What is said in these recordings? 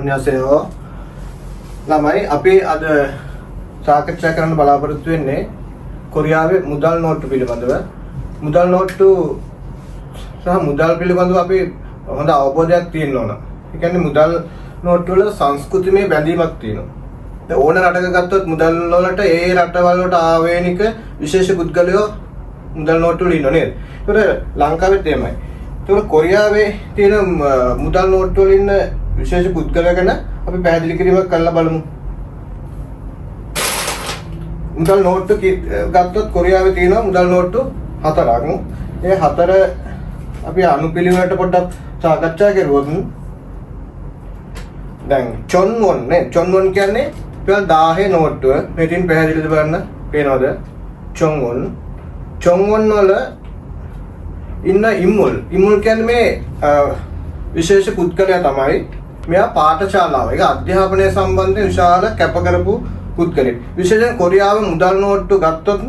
안녕하세요. ළමයි අපි අද සාකච්ඡා කරන්න බලාපොරොත්තු වෙන්නේ කොරියාවේ මුදල් නෝට්ටු පිළිබඳව. මුදල් නෝට්ටු සහ මුදල් පිළිබඳව අපි හොඳ අවබෝධයක් තියෙන්න ඕන. ඒ කියන්නේ මුදල් නෝට්ටු වල සංස්කෘතිමය බැඳීමක් තියෙනවා. ඕන රටක ගත්තොත් මුදල් වලට ඒ රටවල් වලට ආවේනික විශේෂ පුද්ගලයෝ මුදල් නෝට්ටු වල ඉන්නෝ නේද? ඒකට ලංකාවෙත් එහෙමයි. ඒකට කොරියාවේ තියෙන මුදල් නෝට්ටු වල ඉන්න විශේෂ පුද්ගලයා ගැන අපි පැහැදිලි කිරීමක් කරලා බලමු. මුදල් නෝට්ටු ගත්තොත් කොරියාවේ තියෙනවා මුදල් නෝට්ටු 4ක්. ඒ 4 අපි අනුපිළිවෙලට පොඩ්ඩක් සාකච්ඡා කරුවොත් දැන් චොන්වොන් නේ චොන්වොන් කියන්නේ පියල් 1000 නෝට්ටුව. මේකෙන් පැහැදිලිද බලන්න පේනවද? චොන්වොන් වල ඉන්න ඉමුල් කියන්නේ මේ විශේෂ පුද්ගලයා තමයි. මෙයා පාඨශාලාව ඒක අධ්‍යාපනය සම්බන්ධයෙන් විශාල කැප කරපු පුද්ගලෙක්. විශේෂයෙන් කොරියාවේ මුදල් නෝට්ටු ගත්තොත්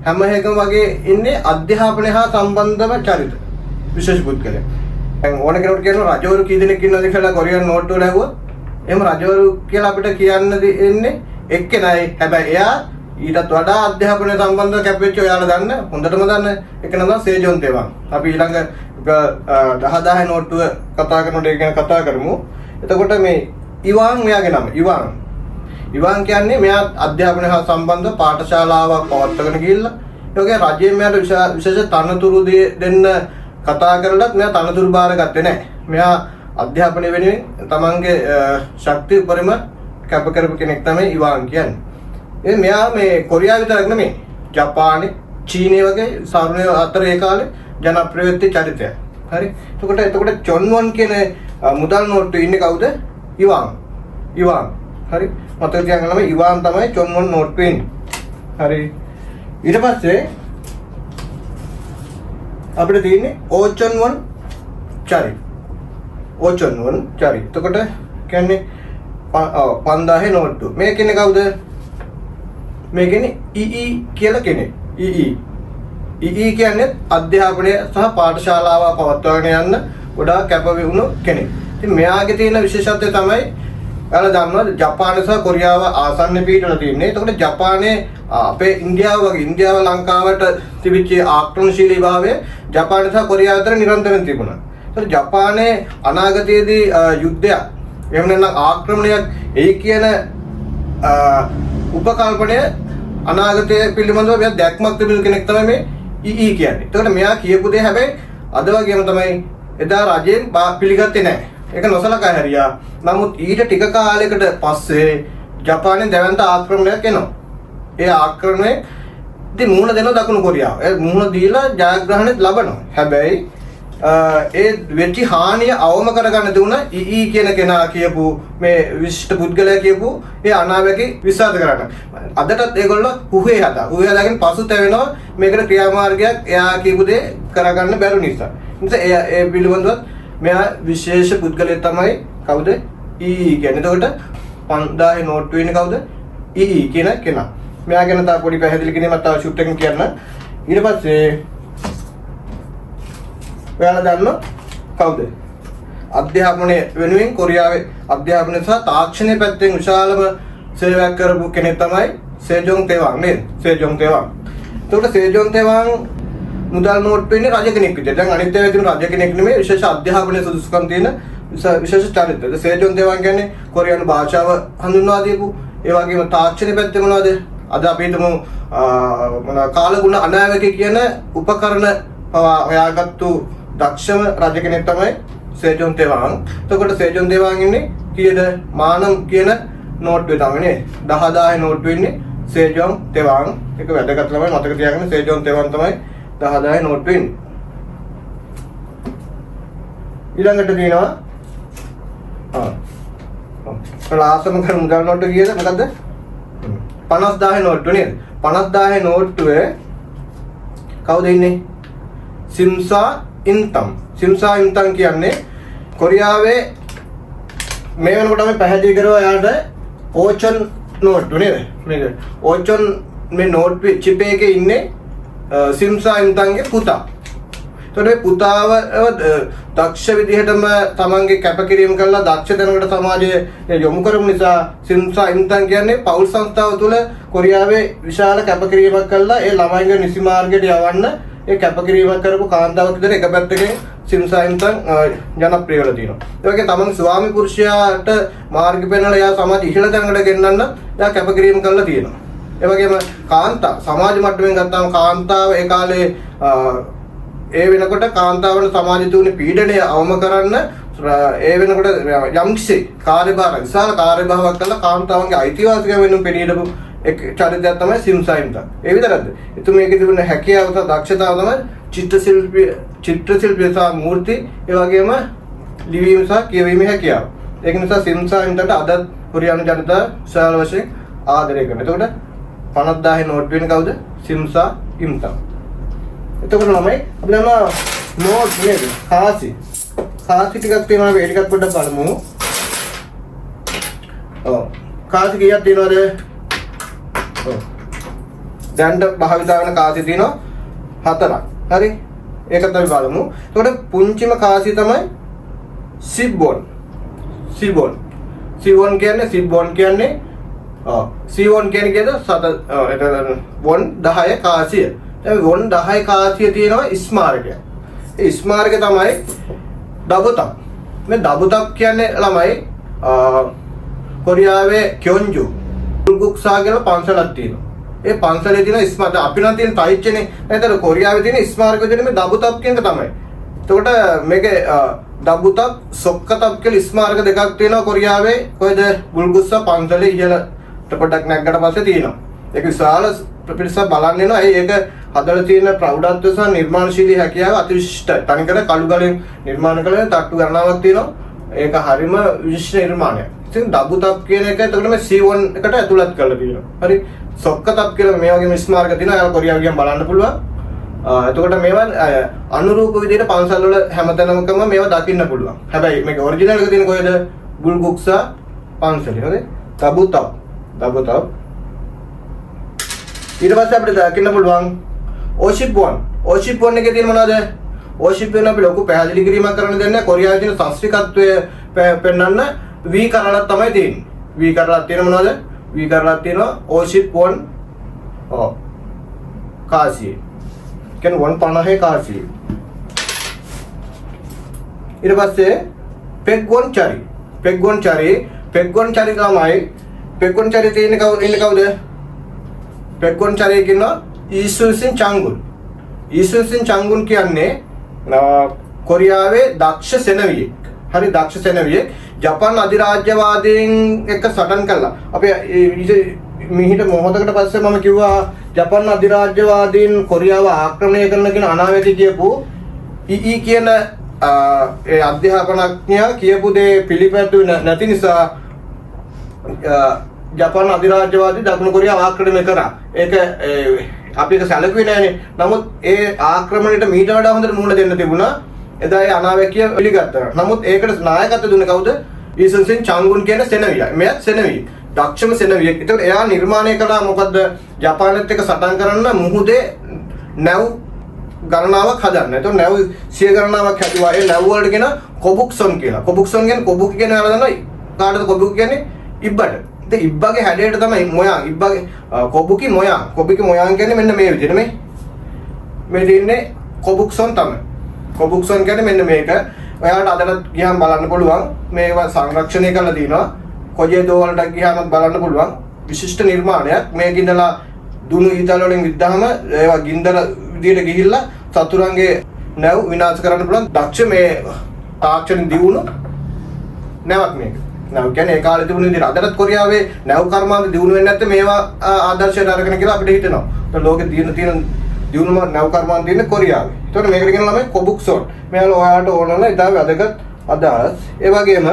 හැම එකම වගේ ඉන්නේ අධ්‍යාපනය හා සම්බන්ධව චරිත විශේෂ පුද්ගලයා. දැන් ඕන කෙනෙකුට කියනවා රජවරු කී දෙනෙක් ඉන්නවද කියලා කොරියානු නෝට්ටු වල ඇහුවොත් එහෙම රජවරු කියලා අපිට කියන්න දෙන්නේ එක්කෙනයි. හැබැයි එයා ඊටත් වඩා අධ්‍යාපනය සම්බන්ධව කැපෙච්ච ඔයාලා දන්න හොඳටම දන්න එක නම සේජොන් තෙවාන්. අපි ඊළඟ 10000 නෝට්ටුව කතා කරනකොට ඒක ගැන කතා කරමු. එතකොට මේ ඉවාන් මෙයාගේ නම ඉවාන් කියන්නේ මෙයා අධ්‍යාපනය හා සම්බන්ධ පාඨශාලාවක් පවත්වාගෙන ගිහිල්ලා ඒකේ රජයෙන් මෙයාට විශේෂ තනතුරු දෙන්න කතා කරලත් මෙයා තනතුරු බාරගත්තේ නැහැ. මෙයා අධ්‍යාපනය වෙනුවෙන් තමන්ගේ ශක්තිය උපරිම කැප කරපු කෙනෙක් තමයි ඉවාන් කියන්නේ. මෙයා මේ කොරියාව විතරක් නෙමෙයි ජපානයේ චීනය වගේ සාමාන්‍ය අතර ඒ කාලේ ජනප්‍රිය වෙච්ච චරිතයක්. හරි. එතකොට චොන්වොන් කියන මුදල් නෝට්ටු ඉන්නේ කවුද? ඉවාන්. හරි. මතක තියාගන්න ළමයි ඉවාන් තමයි චොන්වොන් නෝට්ටු ඉන්නේ. හරි. ඊට පස්සේ අපිට තියෙන්නේ ඕචොන්වොන් චරි. එතකොට කියන්නේ 5000 නෝට්ටු. මේක ඉන්නේ කවුද? මේ කියන්නේ ඊ කියලා කෙනෙක්. ඊ කියන්නේ අධ්‍යාපනය සහ පාඨශාලාව පවත්වාගෙන යන්න ගොඩාක් කැපවුණු කෙනෙක්. ඉතින් මෙයාගේ තියෙන විශේෂත්වය තමයි ඔයාලා දන්නවා ජපානය සහ කොරියාව ආසන්න පිටවල තියෙන්නේ. එතකොට ජපානයේ අපේ ඉන්දියාව වගේ ඉන්දියාව ලංකාවට තිබිච්ච ආක්‍රමණශීලී භාවය ජපානය සහ කොරියාව අතර නිරන්තරයෙන් තිබුණා. ඒතකොට ජපානයේ අනාගතයේදී යුද්ධයක් එහෙම නැත්නම් ආක්‍රමණයක් එයි කියන උපකල්පනය අනාගතය පිළිබඳව මෙයා දැක්මක් තිබුණු කෙනෙක් තමයි මේ ඊ කියන්නේ. එතකොට මෙයා කියපු දේ හැබැයි අද වගේම තමයි එදා රජයෙන් පිළිගත්තේ නැහැ. ඒක නොසලකා හැරියා. නමුත් ඊට ටික කාලයකට පස්සේ ජපානයේ දැවැන්ත ආක්‍රමණයක් එනවා. ඒ ආක්‍රමණයදී මුහුණ දෙන දකුණු කොරියාව. ඒ මුහුණ දීලා ජයග්‍රහණය ලබනවා. හැබැයි ඒ වෙච්ච හානිය අවම කරගන්න දුන ඊ කියන කෙනා කියපු මේ විශිෂ්ට පුද්ගලයා කියපු ඒ අනාවැකි විශ්වාස කරගන්න. අදටත් ඒගොල්ලෝ හුහේ හදාගෙන පසුතැවෙනවා මේකට ක්‍රියාමාර්ගයක් එයා කියපු දේ කරගන්න බැරි නිසා. ඒ පිළිබඳව මෙයා විශේෂ පුද්ගලයෙක් තමයි කවුද? ඊ කියන්නේ. එතකොට 5000 නෝට්ටු වෙන්නේ කවුද? ඊ කියන කෙනා. මෙයා ගැන තව පොඩි පැහැදිලි කිරීමක් තව ෂුට් එකකින් කියන්න. ඊට පස්සේ ඔයාලා දන්නවා කවුද? අධ්‍යාපනය වෙනුවෙන් කොරියාවේ අධ්‍යාපනය සහ තාක්ෂණය පැත්තෙන් විශාලම සේවයක් කරපු කෙනෙක් තමයි සේජොන් තෙවාන් නේද? එතකොට සේජොන් තෙවාන් මුදල් නෝට්ටු වෙන්නේ රජ කෙනෙක් විදියට. දැන් අනිත් ඒවා කියන රජ කෙනෙක් නෙමෙයි විශේෂ අධ්‍යාපනයේ සුදුසුකම් තියෙන විශේෂ චරිත. සේජොන් තෙවාන් කියන්නේ කොරියානු භාෂාව හඳුන්වා දීපු ඒ වගේම තාක්ෂණය පැත්තේ මොනවද? අද අපි හිතමු කාලගුණ අනාවැකි කියන උපකරණ හොයාගත්තු දක්ෂම රජ කෙනෙක් තමයි සේජොන් තෙවාන්. එතකොට සේජොන් තෙවාන් ඉන්නේ කීයද? මානම් කියන නෝට්ටුවේ තමයි නේ 10000 නෝට්ටුව ඉන්නේ සේජොන් තෙවාන්. ඒක වැදගත් ළමයි මතක තියාගන්න. සේජොන් තෙවාන් තමයි 10000 නෝට්ටුව ඉන්නේ. ඊළඟට තියෙනවා ලාසම කර මුදල් නෝට්ටුව කීයද? මොකද්ද? 50000 නෝට්ටුව නේද? 50000 නෝට්ටුවේ කවුද ඉන්නේ? සිම්සා ඉන්තම් කියන්නේ කොරියාවේ මේ වෙනකොට අපි පැහැදිලි කරනවා යාට ඕචොන් නෝට්ටු නේද? මේක ඕචොන් මේ නෝට්ටු චිප් එකේ ඉන්නේ සිම්සා ඉන්තම්ගේ පුතා. එතකොට පුතාව දක්ෂ විදිහටම තමන්ගේ කැපකිරීම කළා දක්ෂ දැනකට සමාජයේ යොමු කරමු නිසා සිම්සා ඉම්තන් කියන්නේ පෞල් සංස්ථාව තුළ කොරියාවේ විශාල කැපකිරීමක් කළා ඒ ළමයින්ගේ නිසි මාර්ගයට යවන්න ඒ කැපකිරීමක් කරපු කාන්තාවක් විතර එක පැත්තකින් සිම්සා ඉම්තන් ජනප්‍රිය වෙලා තියෙනවා. ඒ වගේ තමන් ස්වාමි පුරුෂයාට මාර්ග පෙන්වලා එයා සමාජ ඉහළ තැනකට ගෙන්නන්න එයා කැපකිරීම කළා තියෙනවා. ඒ වගේම කාන්තා සමාජ මට්ටමින් ගත්තාම කාන්තාව ඒ කාලේ ඒ වෙනකොට කාන්තාවන සමාජ තුනේ පීඩනය අවම කරන්න ඒ වෙනකොට යම්කිසි කාර්යභාර විශාල කාර්යභාරයක් කළා කාන්තාවන්ගේ අයිතිවාසිකම් වෙනුම් පෙනීඩපු එක් චරිතයක් තමයි සිම්සා ඉම්තන්. ඒ විතරක්ද? එතුම මේකේ තිබුණ හැකියාව සහ දක්ෂතාව තමයි චිත්‍රශිල්පී සහ මූර්ති ඒ වගේම ලිවීම සහ කියවීමේ හැකියාව. ඒක නිසා සිම්සා ඉම්තන්ට අද කොරියානු ජනතාව විශාල වශයෙන් ආදරය කරනවා. එතකොට 50000 නෝට් වෙන කවුද? සිම්සා ඉම්තන්. එතකොට ළමයි අපි යනවා නෝට් නේද? කාසි ටිකක් තියෙනවා මේ ටිකක් පොඩ්ඩක් බලමු. කාසි කීයක් තියෙනවද? දැන් භාවිතා වෙන කාසි තියෙනවා 4ක්. හරි? ඒකත් අපි බලමු. එතකොට පුංචිම කාසිය තමයි සිබ්බොන්. සිබ්බොන් කියන්නේ C1 කියන්නේ වොන් 10 කාසිය. දැන් වොන් 10 කාසිය තියෙනවා ස්මාරකය. ඒ ස්මාරකය තමයි දබුතක්. මේ දබුතක් කියන්නේ ළමයි කොරියාවේ kyonju ගුල්ගුක්සා කියලා පන්සලක් තියෙනවා. ඒ පන්සලේ තියෙන ස්මාරක අපි නම් තියෙන තයිච්චනේ. නේද? කොරියාවේ තියෙන ස්මාරක විදිහට මේ දබුතක් කියන එක තමයි. එතකොට මේකේ දබුතක් සොක්කතක් කියලා ස්මාරක දෙකක් තියෙනවා කොරියාවේ. කොහෙද? ගුල්ගුක්සා පන්සලේ ඉහළට පොඩක් නැග්ගට පස්සේ තියෙනවා. ඒක විශාල පිරිසක් බලන්න එනවා. ඒක හදලා තියෙන ප්‍රෞಢත්වය සහ නිර්මාණශීලී හැකියාව අතිවිශිෂ්ටයි. තනිකර කළු ගලෙන් නිර්මාණ කළ තට්ටු ගණනාවක් තියෙනවා. ඒක හරිම විශිෂ්ට නිර්මාණයක්. ඉතින් දබුතක් කියන එක එතකොට මේ C1 එකට ඇතුළත් කරලා තියෙනවා. හරි. සොක්කතක් කියලා මේ වගේ ස්මාරක තියෙනවා. ඒක කොරියාව ගියන් බලන්න පුළුවන්. එතකොට මේවා අනුරූප විදිහට පන්සල් වල හැමතැනකම මේවා දකින්න පුළුවන්. හැබැයි මේක ඔරිජිනල් එක තියෙන කොහෙද? ගුල්ගුක්සා පන්සලේ. හරි. දබුතක්. ඊට පස්සේ අපිට දකින්න පුළුවන් ඕෂිප්වන් එකේ තියෙන මොනවද? ඕෂිප්වන් අපි ලොකු පැහැදිලි කිරීමක් කරන්න දෙන්නේ කොරියාවේ තියෙන සංස්කෘතිකත්වය පෙන්වන්න V කරලක් තමයි තියෙන්නේ. V කරලක් තියෙන මොනවද? V කරලක් තියෙනවා ඕෂිප්වන් කාසිය. කියන්නේ 150 කාසිය. ඊට පස්සේ පෙග්ගොන් චරි තමයි පෙග්ගොන් චරි තියෙන කවුද? පෙග්ගොන් චරි කියනවා ඊසුසින් චංගුන් කියන්නේ කොරියාවේ දක්ෂ සෙනවියෙක්. හරි දක්ෂ සෙනවියෙක්. ජපාන් අධිරාජ්‍යවාදීන් එක්ක සටන් කළා. අපි මිහිට මොහොතකට පස්සේ මම කිව්වා ජපාන් අධිරාජ්‍යවාදීන් කොරියාව ආක්‍රමණය කරන කියන අනාවැකි කියපු ඊ කියන ඒ අධ්‍යාපනඥයා කියපු දේ පිළිපැදුවේ නැති නිසා ජපාන් අධිරාජ්‍යවාදී දකුණු කොරියාව ආක්‍රමණය කරා. ඒක අපි ඒක සැලකුවේ නෑනේ. නමුත් ඒ ආක්‍රමණයට මීට වඩා හොඳට මුහුණ දෙන්න තිබුණා. එදා ඒ අනාවැකිය පිළිගත්තා. නමුත් ඒකට නායකත්වය දුන්නේ කවුද? ඊසුසින් චංගුන් කියන සෙනවියා. මෙයා සෙනවියෙක්. දක්ෂම සෙනවියෙක්. ඒකට එයා නිර්මාණය කළා මොකද්ද? ජපානත් එක්ක සටන් කරන්න මුහුදේ නැව් ගණනාවක් හදන්න. ඒතකොට නැව් 100 ගණනාවක් හැදුවා. ඒ නැව් වලට කියන කොබුක්සොන් කියලා. කොබුක්සොන් කියන්නේ කොබුකි කියන නම දන්නවයි. කාටද කොබුකි කියන්නේ? ඉබ්බට. ඉතින් ඉබ්බගේ හැඩයට තමයි මොයන්. ඉබ්බගේ කොබුකි මොයන් කියන්නේ මෙන්න මේ විදිහට මේ තියෙන්නේ කොබුක්සොන් තමයි. කොබුක්සොන් කියන්නේ මෙන්න මේක. ඔයාලට අදට ගියාම බලන්න පුළුවන්. මේවා සංරක්ෂණය කරලා දිනවා. කොජේදෝ වලට ගියාම බලන්න පුළුවන්. විශිෂ්ට නිර්මාණයක්. මේක ඉඳලා දුනු ඊතල වලින් විද්දාම ඒවා ගින්දර විදියට ගිහිල්ලා සතුරන්ගේ නැව් විනාශ කරන්න පුළුවන්. දක්ෂ මේ තාක්ෂණ දියුණු නැවක් මේක. නැව් කියන්නේ ඒ කාලේ තිබුණ විදිහට අදටත් කොරියාවේ නැව් කර්මාන්ත දියුණු වෙන්නේ නැත්නම් මේවා ආදර්ශයට අරගෙන කියලා අපිට හිතෙනවා. ඒත් ලෝකේ තියෙන දියුණුම නැව් කර්මාන්ත තියෙන්නේ කොරියාවේ. ඒතකොට මේකට කියන ළමයි කොබුක්සොන්. මේවල ඔයාලට ඕන නම් ඉතාල වැදගත් අදහස්. ඒ වගේම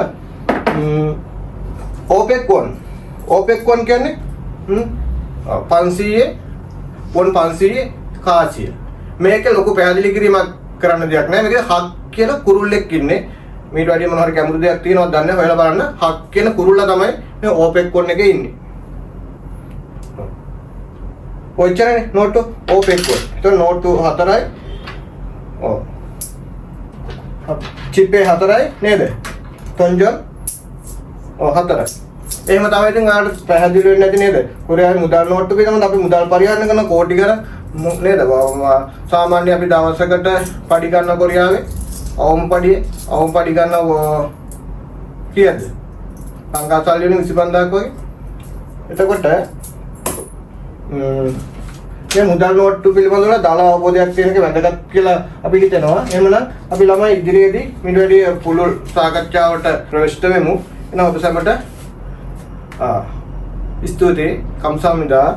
ඕපෙක්1 කියන්නේ 500 කාසිය. මේක ලොකු පැහැදිලි කිරීමක් කරන්න දෙයක් නෑ. මේක හක් කියන කුරුල්ලෙක් ඉන්නේ. මීට වැඩිය මොන හරි කැමති දෙයක් තියෙනවද දන්නේ නැහැ. හොයලා බලන්න. හක් කියන කුරුල්ලා තමයි මේ ඕපෙක්1 එකේ ඉන්නේ. ඔච්චරනේ නෝට් ඕපෙක්1. ඒතකොට නෝට් 4යි. චිප් එක 4යි නේද? තොන්ජොන් 4යි. එහෙම තමයි ඉතින් ආට පැහැදිලි වෙන්නේ නැති නේද? කොරියාවේ මුදල් නෝට්ටු පිටම අපි මුදල් පරිහරණය කරන කෝටි ගණන් නේද? සාමාන්‍ය අපි දවසකට පඩි ගන්න කොරියාවේ අවුම් පඩි ගන්න කීයද? ලංකා සල්ලි වලින් 25000ක් වගේ. එතකොට මේ මුදල් නෝට්ටු පිළිබඳව දල අවබෝධයක් තියෙන එක වැදගත් කියලා අපි හිතනවා. එහෙමනම් අපි ළමයි ඉදිරියේදී මේ වැඩි පුළුල් සාකච්ඡාවට ප්‍රවේශ වෙමු. එනවා ඔබ සැමට ස්තුතියි. කම්සාමිදා.